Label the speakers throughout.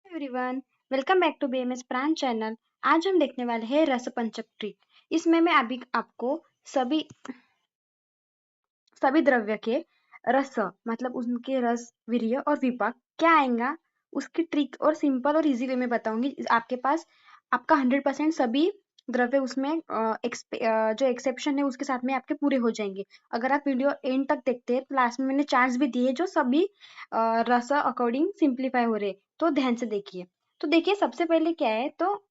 Speaker 1: Everyone, welcome back to BMS Pran channel. आज हम देखने वाले हैं रस पंचक ट्रिक। इसमें मैं अभी आपको सभी सभी द्रव्य के रस मतलब उनके रस, वीर्य और विपाक क्या आएगा, उसकी ट्रिक और सिंपल और इजी वे में बताऊंगी। आपके पास आपका 100% सभी द्रव्य उसमें जो एक्सेप्शन है उसके साथ में आपके पूरे हो जाएंगे। अगर आप वीडियो एंड तक देखते हैं तो लास्ट में मैंने चार्ट्स भी दिए जो सभी रस अकॉर्डिंग सिंप्लीफाई हो रहे, तो ध्यान से देखिए। तो देखिए सबसे पहले क्या है, तो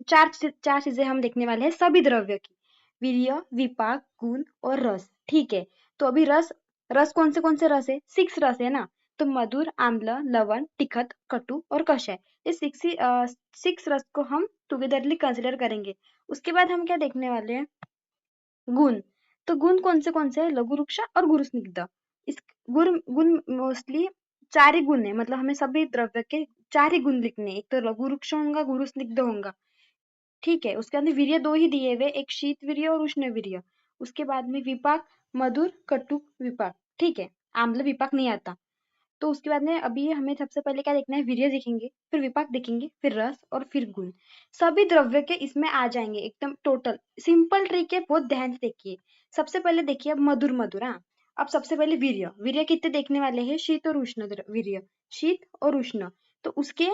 Speaker 1: चार चीजें हम देखने वाले हैं सभी द्रव्य की: वीर्य, विपाक, गुण और रस। ठीक है। तो अभी रस रस कौन से रस है? 6 रस है ना। तो मधुर, आम्ल, लवण, तिखत, कटु और कषाय, ये 6 रस को हम टुगेदरली कंसिडर करेंगे। उसके बाद हम क्या देखने वाले हैं? गुण। तो गुण कौन से है? लघु रुक्ष और गुरु स्निग्ध। इस गुण गुण मोस्टली 4 ही गुण है, मतलब हमें सभी द्रव्य के 4 ही गुण लिखने हैं। एक तो लघु रुक्ष होगा, गुरु स्निग्ध होगा। ठीक है। उसके अंदर वीर्य 2 ही दिए हुए, एक शीत वीर्य और उष्ण वीर्य। उसके बाद में विपाक, मधुर, कटुक, विपाक। ठीक है। आम्ल विपाक नहीं आता। तो उसके बाद में अभी हमें सबसे पहले क्या देखना है? वीर्य देखेंगे, फिर विपाक देखेंगे, फिर रस और फिर गुण। सभी द्रव्य के इसमें आ जाएंगे एकदम टोटल। सिंपल ट्रिक है, बहुत ध्यान से देखिए। सबसे पहले देखिए अब मधुर मधुर। हाँ, अब सबसे पहले वीर्य वीर्य कितने देखने वाले हैं? शीत और उष्ण वीर्य, शीत और उष्ण। तो उसके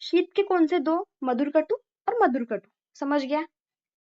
Speaker 1: शीत के कौन से दो? मधुर कटु और मधुर कटु। समझ गया?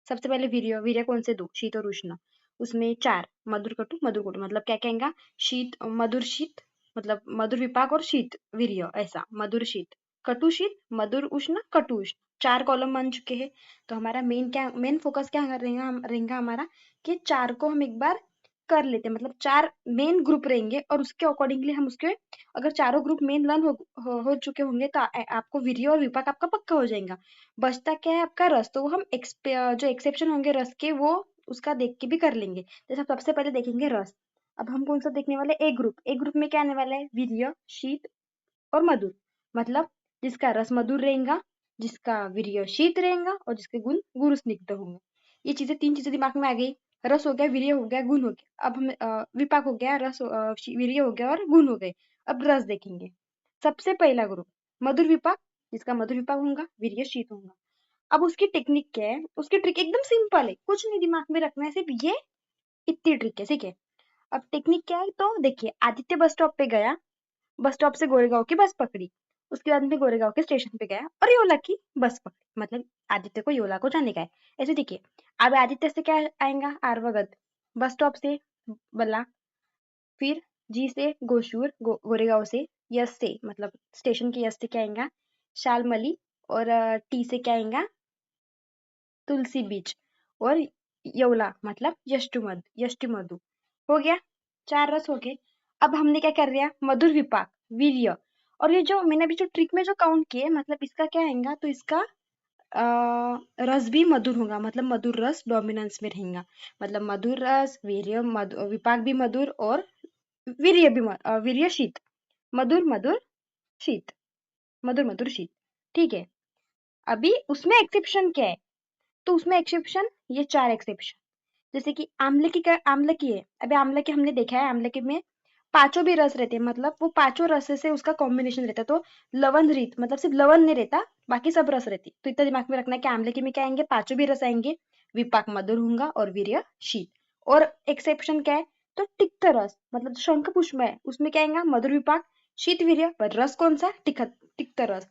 Speaker 1: सबसे पहले वीर्य वीर्य कौन से दो? शीत और उष्ण। उसमें 4: मधुर कटु मतलब क्या कहेंगा? शीत मतलब मधुर विपाक और शीत वीर्य, ऐसा मधुर शीत, कटु शीत, मधुर उष्ण, कटु उष्ण। 4 कॉलम बन चुके हैं। तो हमारा मेन फोकस क्या रहेगा हमारा, कि 4 को हम एक बार कर लेते हैं। मतलब 4 मेन ग्रुप रहेंगे और उसके अकॉर्डिंगली हम उसके, अगर चारों ग्रुप मेन लर्न हो चुके होंगे तो आपको वीर्य और विपाक आपका पक्का हो जाएगा। बचता क्या है? आपका रस। तो वो हम जो एक्सेप्शन होंगे रस के, वो उसका देख के भी कर लेंगे। जैसे हम सबसे पहले देखेंगे रस। अब हम कौन सा देखने वाले? एक ग्रुप में क्या आने वाला है? वीर्य, शीत और मधुर। मतलब जिसका रस मधुर रहेगा, जिसका वीर्य शीत रहेगा और जिसके गुण गुरु स्निग्ध होंगे। ये चीजें, 3 चीजें दिमाग में आ गई। रस हो गया, वीर्य हो गया, गुण हो गया। अब हम विपाक हो गया, वीर्य हो गया और गुण हो गए। अब रस देखेंगे। सबसे पहला ग्रुप मधुर विपाक, जिसका मधुर विपाक होगा, वीर्य शीत होगा। अब उसकी टेक्निक क्या है? उसकी ट्रिक एकदम सिंपल है, कुछ नहीं दिमाग में रखना है, सिर्फ ये इतनी ट्रिक है। ठीक है। अब टेक्निक क्या है? तो देखिए, आदित्य बस स्टॉप पे गया, बस स्टॉप से गोरेगांव की बस पकड़ी। उसके बाद में गोरेगांव के स्टेशन पे गया और योला की बस पकड़ी। मतलब आदित्य को योला को जाने का है। ऐसे देखिए, अब आदित्य से क्या आएगा? आर्वगत। बस स्टॉप से बल्ला, फिर जी से गोशूर, गोरेगांव से यस से, मतलब स्टेशन के यस से क्या आएगा? शालमली। और टी से क्या आएगा? तुलसी बीच। और यौला मतलब यष्टि मधु। हो गया, 4 रस हो गए। अब हमने क्या कर दिया? मधुर विपाक, वीर्य। और ये जो मैंने अभी जो ट्रिक में जो काउंट किए, मतलब इसका क्या आएगा? तो इसका रस भी मधुर होगा, मतलब मधुर रस डोमिनेंस में रहेगा। मतलब मधुर रस, विपाक भी मधुर और वीर्य शीत। मधुर मधुर शीत, मधुर मधुर शीत। ठीक है। अभी उसमें एक्सेप्शन क्या है? तो उसमें एक्सेप्शन, ये 4 एक्सेप्शन। जैसे कि आम्ल की है। अभी आम्ल की हमने देखा है, आम्ल के में पांचों भी रस रहते हैं, मतलब वो पांचों रस से उसका कॉम्बिनेशन रहता है। तो लवण रहित मतलब सिर्फ लवण नहीं रहता, बाकी सब रस रहती। तो इतना दिमाग में रखना है कि आम्ल के में क्या आएंगे? पांचों भी रस आएंगे। विपाक मधुर होगा और वीर्य शीत। और एक्सेप्शन क्या है? तो तिक्त रस, मतलब जो शंख पुष्प है उसमें क्या आएगा? मधुर विपाक, शीत वीर्य, पर रस कौन सा? तिक्त रस।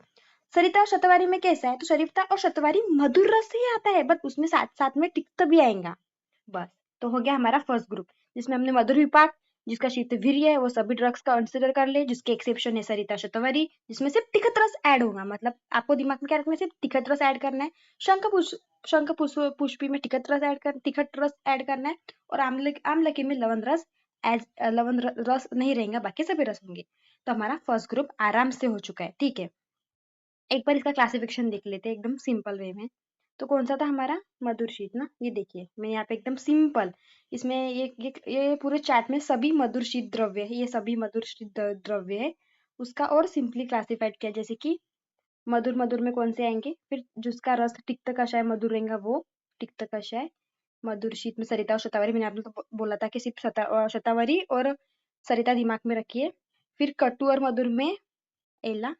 Speaker 1: सरिता और शतवारी में कैसा है? तो सरिता और शतवारी मधुर रस से ही आता है, बट उसमें साथ साथ में तिक्त भी आएगा। बस। तो हो गया हमारा फर्स्ट ग्रुप, जिसमें हमने मधुर विपाक, जिसका शीत वीर्य है, वो सभी ड्रग्स का कंसिडर कर ले, जिसके एक्सेप्शन है सरिता शतवरी, जिसमें सिर्फ तिखत रस ऐड होगा। मतलब आपको दिमाग में क्या रखना है? सिर्फ तिखत रस ऐड करना है। पुष्पी में तिखट रस ऐड करना है। और आमलकी में लवण रस, रस नहीं रहेगा, बाकी सभी रस होंगे। तो हमारा फर्स्ट ग्रुप आराम से हो चुका है। ठीक है। एक बार इसका क्लासिफिकेशन देख लेते हैं एकदम सिंपल वे में। तो कौन सा था हमारा? मधुर शीत ना। ये देखिए मैं यहाँ पे एकदम सिंपल, इसमें ये पूरे चैट में सभी मधुर शीत द्रव्य है, ये सभी मधुर शीत द्रव्य है। उसका और सिंपली क्लासिफाइड किया, जैसे कि मधुर मधुर में कौन से आएंगे? फिर जिसका रस तिक्त कषाय मधुर रहेगा वो तिक्त कषाय। मधुर शीत में सरिता और शतावरी, मैंने आपने तो बोला था कि सिर्फ शतावरी और सरिता दिमाग में रखिए। फिर कटु और मधुर में एला,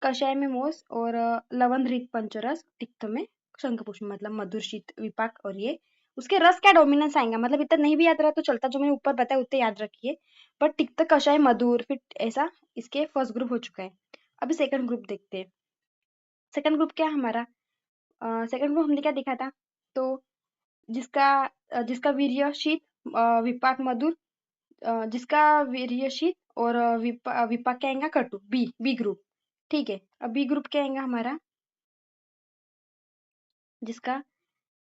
Speaker 1: कषाय में मोस और लवण रहित पंचरस, तिक्त में शंखपुष्प, मतलब मधुर, शीत, विपाक। और ये उसके रस क्या डोमिनेंस आएगा, मतलब इतना नहीं भी याद रहा तो चलता, जो मैंने ऊपर बताया उतने याद रखिए। पर तिक्त, कषाय, मधुर, फिर ऐसा इसके फर्स्ट ग्रुप हो चुका है। अभी सेकंड ग्रुप देखते हैं। सेकंड ग्रुप क्या है हमारा? सेकंड ग्रुप हमने क्या देखा था? तो जिसका जिसका वीर्य शीत, विपाक मधुर, जिसका वीर्य शीत और विपाक क्या आएगा? कटु, बी, बी ग्रुप। ठीक है, अब बी ग्रुप क्या आएगा हमारा? जिसका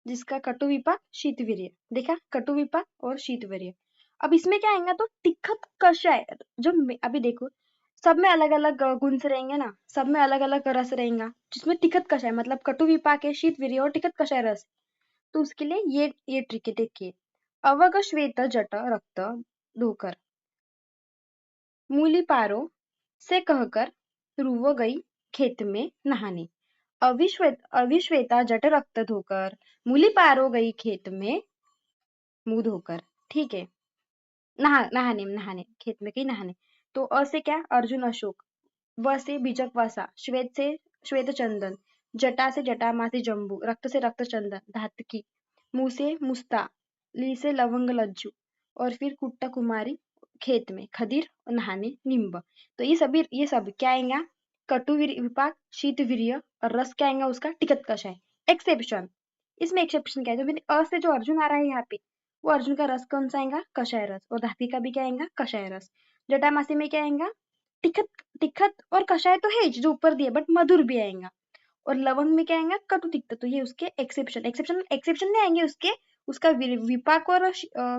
Speaker 1: जिसका कटु विपाक शीत वीर्य, देखा, कटु विपाक और शीत वीर्य। अब इसमें क्या आएगा? तो तिखत कषाय, अभी देखो, सब में अलग अलग गुण से रहेंगे ना, सब में अलग अलग रस रहेगा, जिसमें तिखत कषाय मतलब कटु विपाक है, शीत वीर्य और तिखत कषाय रस। तो उसके लिए ये ट्रिक है, देखिए। अवग श्वेत जट रक्त धोकर, मूली पारो से कहकर, ध्रुव गई खेत में नहाने। अविश्वेता जट रक्त धोकर, मूली पारो गई खेत में मुंह धोकर। ठीक है, नहाने नहाने, खेत में गई नहाने। तो अ से क्या? अर्जुन अशोक। व से बीजक वसा, श्वेत से श्वेत चंदन, जटा से जटा, मा से जम्बू, रक्त से रक्त चंदन धातकी, मुंह से मुस्ता, ली से लवंग लज्जू, और फिर कुट्टा कुमारी, खेत में खदीर, नहाने निम्ब। तो ये सब क्या आएगा? विपाक, शीत वीर्य, और रस क्या आएगा उसका? टिकत कषाय। एक्सेप्शन, इसमें एक्सेप्शन क्या है? तो मैंने अ से जो अर्जुन आ रहा है यहाँ पे, वो अर्जुन का रस कौन सा आएगा? कषाय रस। और धातु का भी क्या आएगा? कषाय रस। जटामासी में क्या आएगा? तिखत, तिखत और कषाय तो है जो ऊपर दिए, बट मधुर भी आएगा। और लवंग में क्या आएगा? कटु तिक्त। तो ये उसके एक्सेप्शन, एक्सेप्शन नहीं आएंगे उसके, उसका विपाक और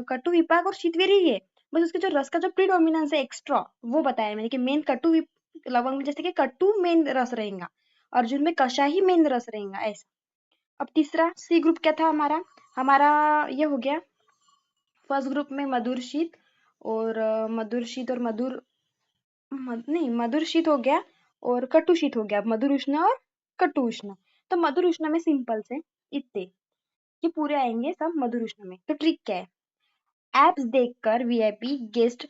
Speaker 1: कटु विपाक और शीतवीर्य ही है। बस उसके जो रस का जो प्रीडोमिनेंस है एक्स्ट्रा, वो बताया मैंने कि मेन लवंग में जैसे कि कटु मेन रस रहेगा, अर्जुन में कषाय ही मेन रस रहेगा, ऐसा। अब तीसरा सी ग्रुप क्या था हमारा? हमारा ये हो गया फर्स्ट ग्रुप में मधुर शीत और मधुर शीत और नहीं, मधुर शीत हो गया और कटु शीत हो गया। मधुर उष्ण और कटु उष्ण। तो मधुर उष्ण में सिंपल से इतने, ये पूरे आएंगे सब मधुर उष्ण में। तो ट्रिक क्या है? एप्स देखकर वीआईपी गेस्ट,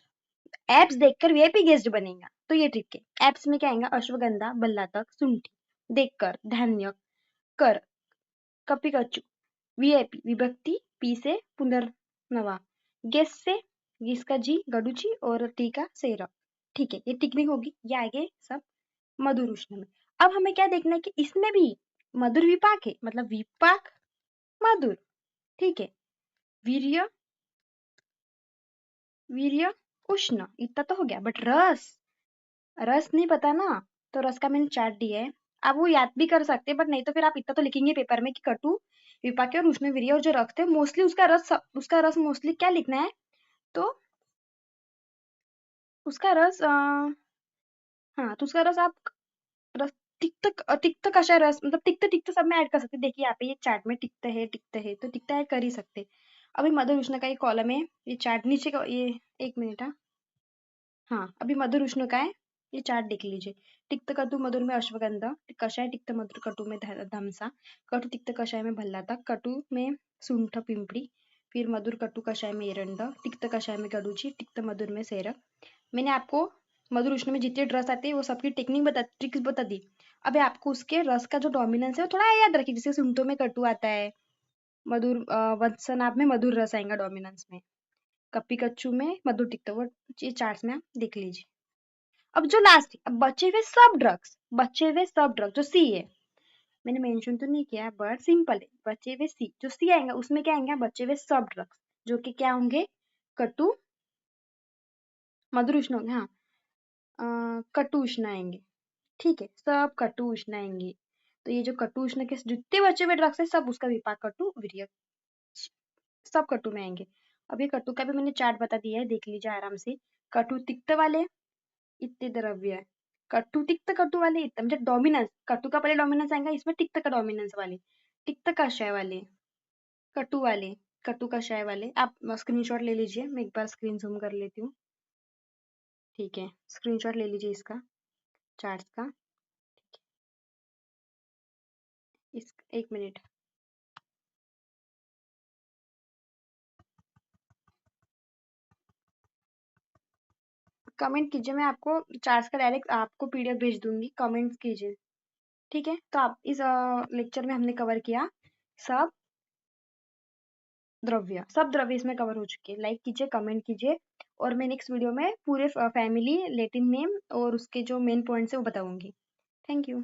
Speaker 1: एप्स देखकर वीआईपी गेस्ट बनेगा। तो ये ट्रिक है। एप्स में क्या आएगा? अश्वगंधा, बल्लातक, शुंठी, देखकर, धान्य, कर, कपिकच्चू, वीआईपी विभक्ति, पी से पुनर्नवा, गेस से जिसका जी गडुची और टी का सेरा। ठीक है, ये टिकनी होगी, ये आगे सब मधुर उष्ण में। अब हमें क्या देखना है कि इसमें भी मधुर विपाक है, मतलब विपाक मधुर। ठीक है, वीर्य, वीर्य उष्ण, इतना तो हो गया, बट रस, रस नहीं पता ना। तो रस का मैंने चार्ट दिया है, आप वो याद भी कर सकते हैं, बट नहीं तो फिर आप इतना तो लिखेंगे पेपर में कि कटु विपाक और उष्ण वीर्य, और जो रखते हैं मोस्टली उसका रस मोस्टली क्या लिखना है? तो उसका रस हाँ, तो उसका रस आप रस तिक्त कषाय रस, मतलब तिक्त तिक्त सब में ऐड कर सकते हैं। देखिए यहाँ पे ये चार्ट में तिक्त है तो तिक्त ऐड कर ही सकते हैं। अभी मधुर उष्ण का ये कॉलम है, ये चार्ट नीचे का ये, एक मिनट। हाँ, अभी मधुर उष्ण का है, ये चार्ट देख लीजिए। तिक्त कटु मधुर में अश्वगंधा, कषाय तिक्त मधुर कटु में धमसा, कटु तिक्त कषाय में भल्लाता, कटु में सुंठ पिंपड़ी, फिर मधुर कटु कषाय में एरंड, तिक्त कषाय में गडुची, तिक्त मधुर में सेरक। मैंने आपको मधुर उष्ण में जितने रस आते हैं वो सबकी टेक्निक ट्रिक्स बता दी। अब आपको उसके रस का जो डोमिनेंस है वो थोड़ा याद रखिए, जैसे सुंठों में कटु आता है, मधुर वत्सनाभ में मधुर रस आएगा डोमिनेंस में, कप्पी कच्चू में मधुर तिक्त, वो ये चार्ट्स में आप देख लीजिए। अब जो लास्ट, अब बचे हुए सब ड्रग्स जो सी है, मैंने मेंशन तो नहीं किया बट सिंपल है, बचे हुए सी, जो सी आएगा उसमें क्या आएंगे? बचे हुए सब ड्रग्स, जो कि क्या होंगे? कटु, मधुर उष्ण होंगे, हाँ, कटु उष्ण आएंगे। ठीक है, सब कटु उष्ण आएंगे। तो ये जो कटु उष्ण के जितने बचे हुए ड्रग्स है सब उसका विपाक कटु वीर्य, सब कटु में आएंगे। अब ये कटु का भी मैंने चार्ट बता दिया है, देख लीजिए आराम से। कटु तिक्त वाले इतने द्रव्य है, कटु तिक्त कटु वाले इतने, मतलब डोमिनेंस, कटु का पहले डोमिनेंस आएगा, इसमें तिक्त का डोमिनेंस वाले, तिक्त कषाय वाले, कटु वाले, कटु कषाय वाले। आप स्क्रीनशॉट ले लीजिए, मैं एक बार स्क्रीन जूम कर लेती हूँ। ठीक है, स्क्रीनशॉट ले लीजिए इसका, चार्ट का। इस एक मिनट। कमेंट कीजिए, मैं आपको चार्ट्स का डायरेक्ट आपको पीडीएफ भेज दूंगी, कमेंट्स कीजिए। ठीक है, तो आप इस लेक्चर में हमने कवर किया सब सब द्रव्य इसमें कवर हो चुके हैं। लाइक कीजिए, कमेंट कीजिए, और मैं नेक्स्ट वीडियो में पूरे फैमिली लैटिन नेम और उसके जो मेन पॉइंट्स है वो बताऊंगी। Thank you.